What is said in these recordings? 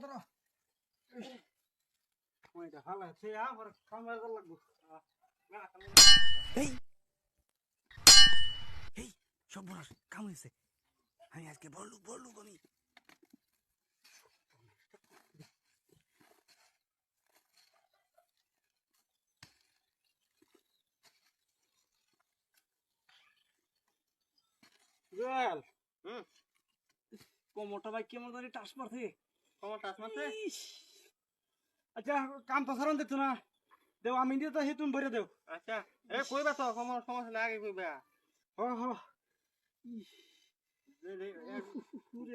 ধরো ওইটা হালা সে আবার কামড়া লাগবো এই এই সব বড় কাম হয়েছে আমি আজকে বললু আমি জল কোমরটা ভাই কেমন জানি টাচ মারছে কোমর টাচ মারছে আচ্ছা কাম তো সারন দিত না দেও আমি দিয়ে তো হে তুমি ভরে দেও আচ্ছা এ কইবা তো কোমর সমস্যা না আগে কইবা হ হ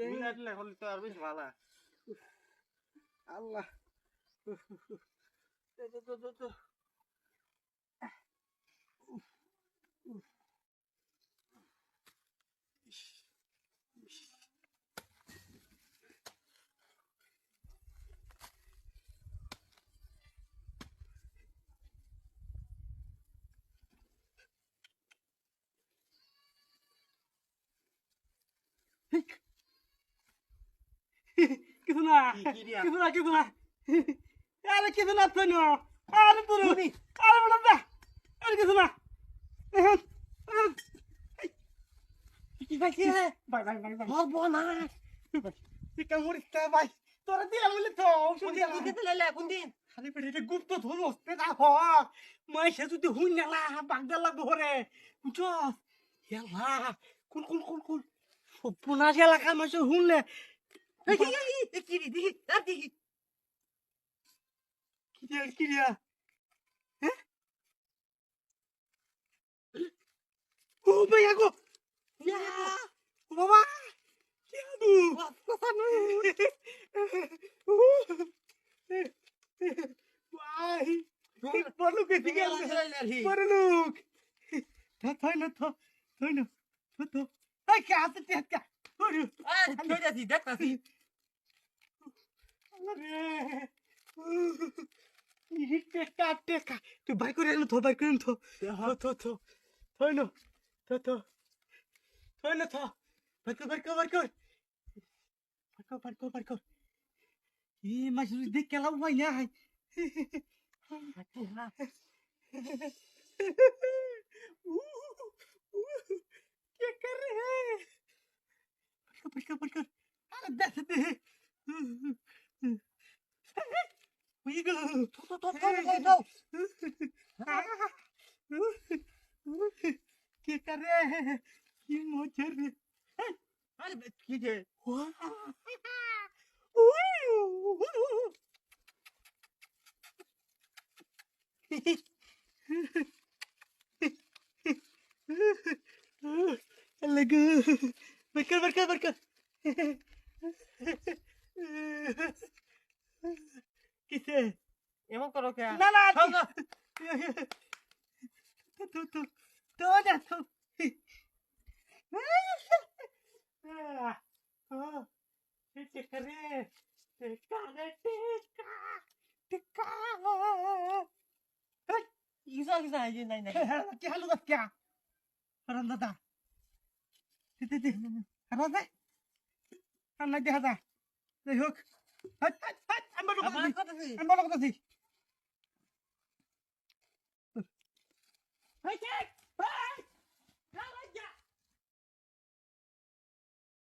মিনাটলে হলি তো আর বেশ ভালো আল্লাহ তো কিছু না কিছু না আরে কিছু না তো না আরে তোর আরে বড় দা আরে কিছু না কি ভাই কি ভাই বলবো না তুই কামড়িস তা ভাই তোরা দিয়ে বলি তো ঔষধ দিয়ে দিতে লাইলা কোন দিন খালি পেটে এটা গুপ্ত ধন হস্তে না হ মাই সে যদি হুন নালা বাগদার লাগবো হরে বুঝছস ইয়ালা কোন সপনাশ এলাকার মানুষ হুনলে কি রে দেখি কি রে হ্যাঁ ও ভাইয়া গো ও বাবা কি আদু ভাই বড় কে দিকে বড় লোক থাই না তো এই কে আছে টেকা ওরে কই যাচ্ছি দেখতাছি আরে ই টেকা তুই ভাই করে এলো তো ভাই করে তো থাই না তো থাই না তো বার কর ই মাছ দেখ কেলা ভাই না क्या कर रहे हैं पकड़ अरे दस दे वही गो तो क्या कर रहे हैं ये मोचर अरे की है लगो बरकर किसे এমন করো কে ना ना খাও না तो ना तो टिका ইসা এই নাই নাই क्या हालत क्या रंदा दे रंदा अन्ना दे हदा दे होक हट हम बोलो कथि हट